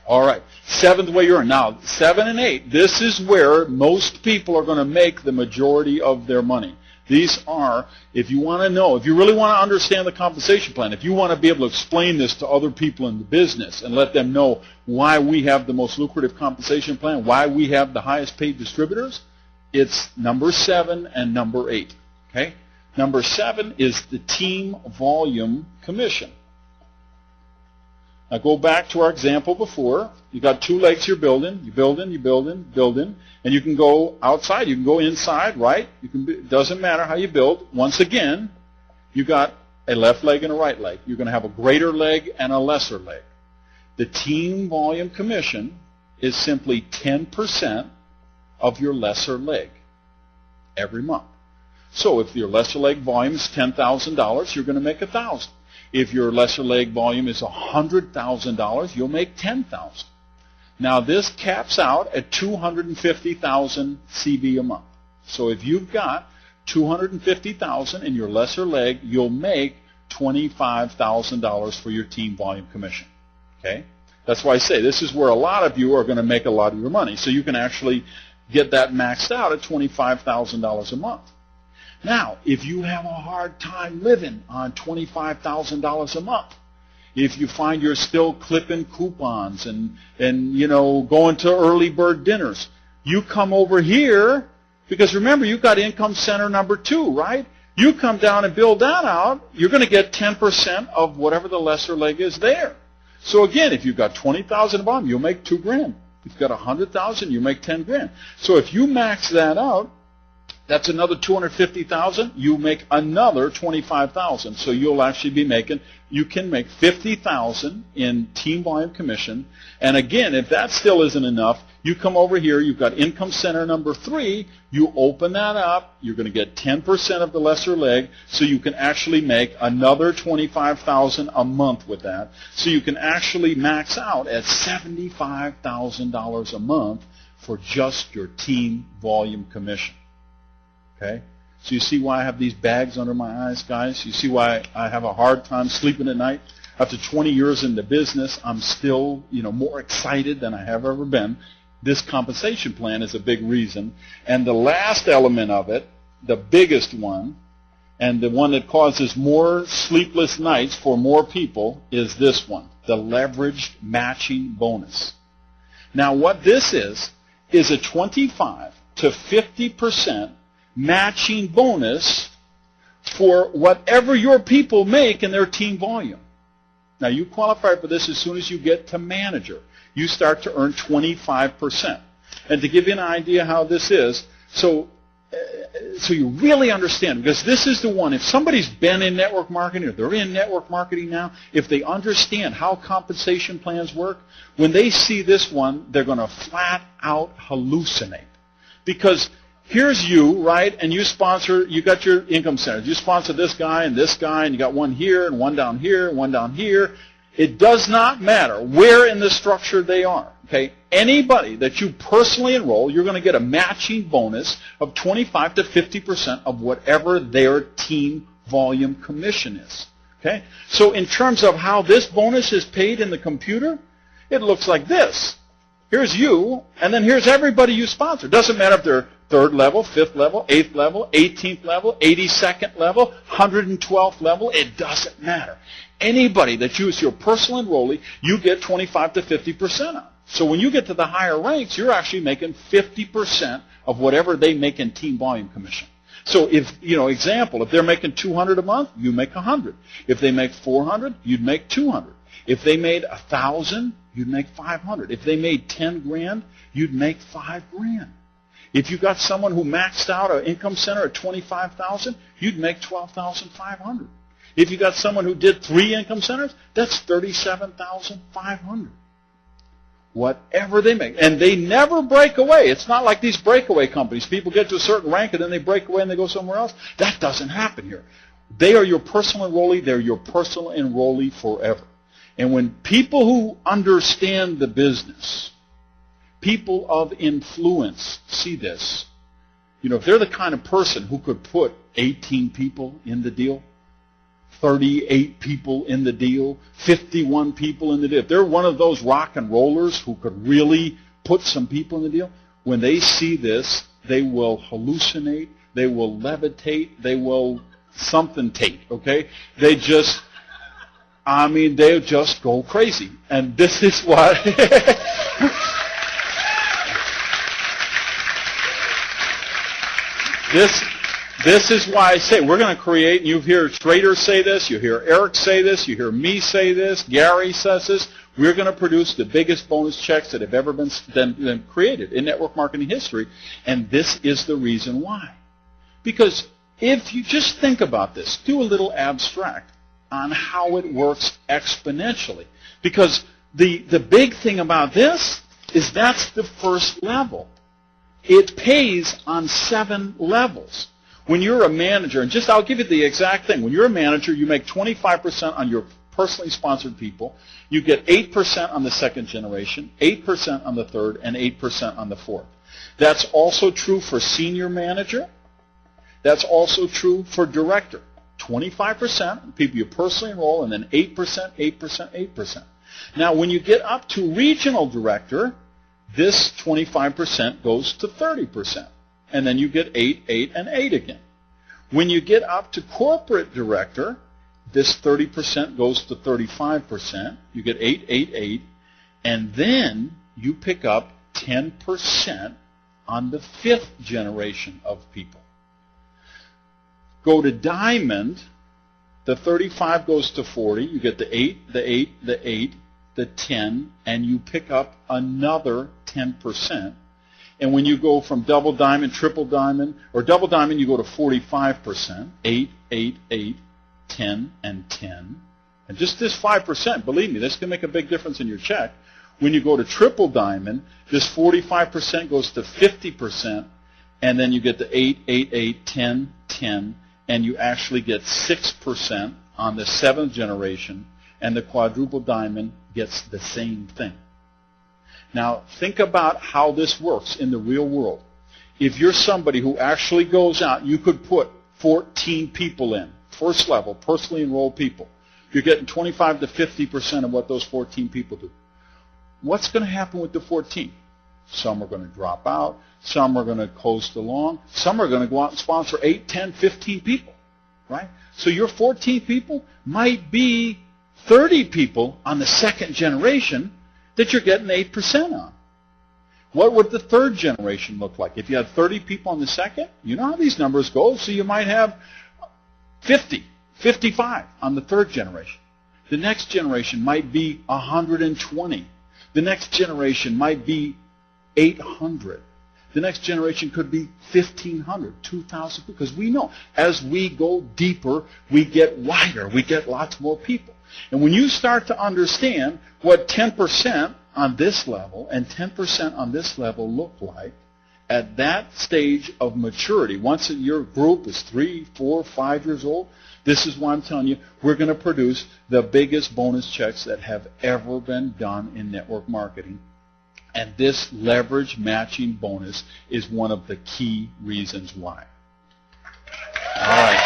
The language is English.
All right. Seventh way you earn. Now, 7 and 8, this is where most people are going to make the majority of their money. These are, if you want to know, if you really want to understand the compensation plan, if you want to be able to explain this to other people in the business and let them know why we have the most lucrative compensation plan, why we have the highest paid distributors, it's number 7 and number 8. Okay? Number 7 is the team volume commission. Now go back to our example before. You got 2 legs you're building. You're building, and you can go outside. You can go inside, right? It doesn't matter how you build. Once again, you got a left leg and a right leg. You're going to have a greater leg and a lesser leg. The team volume commission is simply 10% of your lesser leg every month. So if your lesser leg volume is $10,000, you're going to make $1,000. If your lesser leg volume is $100,000, you'll make $10,000. Now this caps out at $250,000 CV a month. So if you've got $250,000 in your lesser leg, you'll make $25,000 for your team volume commission. Okay? That's why I say this is where a lot of you are going to make a lot of your money. So you can actually get that maxed out at $25,000 a month. Now, if you have a hard time living on $25,000 a month, if you find you're still clipping coupons and you know, going to early bird dinners, you come over here, because remember, you've got income center number 2, right? You come down and build that out, you're going to get 10% of whatever the lesser leg is there. So again, if you've got $20,000 above, you'll make $2,000. If you've got $100,000, you make $10,000. So if you max that out, that's another $250,000. You make another $25,000. So you'll actually be making, you can make $50,000 in team volume commission. And again, if that still isn't enough, you come over here, you've got income center number 3, you open that up, you're going to get 10% of the lesser leg, so you can actually make another $25,000 a month with that. So you can actually max out at $75,000 a month for just your team volume commission. Okay? So you see why I have these bags under my eyes, guys? You see why I have a hard time sleeping at night? After 20 years in the business, I'm still, more excited than I have ever been. This compensation plan is a big reason. And the last element of it, the biggest one, and the one that causes more sleepless nights for more people, is this one, the leveraged matching bonus. Now what this is a 25 to 50% matching bonus for whatever your people make in their team volume. Now, you qualify for this as soon as you get to manager. You start to earn 25%. And to give you an idea how this is, so you really understand, because this is the one, if somebody's been in network marketing or they're in network marketing now, if they understand how compensation plans work, when they see this one, they're going to flat out hallucinate. Because here's you, right, and you got your income centers. You sponsor this guy, and you got one here, and one down here, and one down here. It does not matter where in the structure they are, okay? Anybody that you personally enroll, you're going to get a matching bonus of 25 to 50% of whatever their team volume commission is, okay? So in terms of how this bonus is paid in the computer, it looks like this. Here's you, and then here's everybody you sponsor. Doesn't matter if they're 3rd level, 5th level, 8th level, 18th level, 82nd level, 112th level. It doesn't matter. Anybody that you is your personal enrollee, you get 25 to 50% on. So when you get to the higher ranks, you're actually making 50% of whatever they make in team volume commission. So if, example, if they're making $200 a month, you make $100. If they make $400, you'd make $200. If they made $1,000, you'd make $500. If they made $10,000, you'd make $5,000. If you got someone who maxed out an income center at $25,000, you'd make $12,500. If you got someone who did 3 income centers, that's $37,500. Whatever they make. And they never break away. It's not like these breakaway companies. People get to a certain rank and then they break away and they go somewhere else. That doesn't happen here. They are your personal enrollee. They're your personal enrollee forever. And when people who understand the business, people of influence, see this, if they're the kind of person who could put 18 people in the deal, 38 people in the deal, 51 people in the deal. If they're one of those rock and rollers who could really put some people in the deal, when they see this, they will hallucinate, they will levitate, they will something-tate, okay? They'll just go crazy. And this is why... This is why I say we're going to create, and you hear Schrader say this, you hear Eric say this, you hear me say this, Gary says this, we're going to produce the biggest bonus checks that have ever been created in network marketing history, and this is the reason why. Because if you just think about this, do a little abstract on how it works exponentially. Because the big thing about this is that's the first level. It pays on 7 levels. When you're a manager, and I'll give you the exact thing. When you're a manager, you make 25% on your personally sponsored people. You get 8% on the second generation, 8% on the third, and 8% on the fourth. That's also true for senior manager. That's also true for director. 25% people you personally enroll, and then 8%, 8%, 8%. Now, when you get up to regional director, this 25% goes to 30%. And then you get 8, 8, and 8 again. When you get up to corporate director, this 30% goes to 35%. You get 8, 8, 8. And then you pick up 10% on the 5th generation of people. Go to diamond, the 35 goes to 40. You get the 8, the 8, the 8, the 10, and you pick up another 10%. And when you go from double diamond, triple diamond, or double diamond, you go to 45%, 8, 8, 8, 10, and 10. And just this 5%, believe me, this can make a big difference in your check. When you go to triple diamond, this 45% goes to 50%, and then you get the 8, 8, 8, 10, 10, and you actually get 6% on the 7th generation, and the quadruple diamond gets the same thing. Now, think about how this works in the real world. If you're somebody who actually goes out, you could put 14 people in, first level, personally enrolled people. You're getting 25 to 50% of what those 14 people do. What's going to happen with the 14? Some are going to drop out. Some are going to coast along. Some are going to go out and sponsor 8, 10, 15 people, right? So your 14 people might be 30 people on the second generation that you're getting 8% on. What would the third generation look like? If you had 30 people on the second, you know how these numbers go, so you might have 50, 55 on the third generation. The next generation might be 120. The next generation might be 800. The next generation could be 1,500, 2,000, because we know as we go deeper, we get wider, we get lots more people. And when you start to understand what 10% on this level and 10% on this level look like at that stage of maturity, once your group is 3, 4, 5 years old, this is why I'm telling you, we're going to produce the biggest bonus checks that have ever been done in network marketing. And this leverage matching bonus is one of the key reasons why. All right.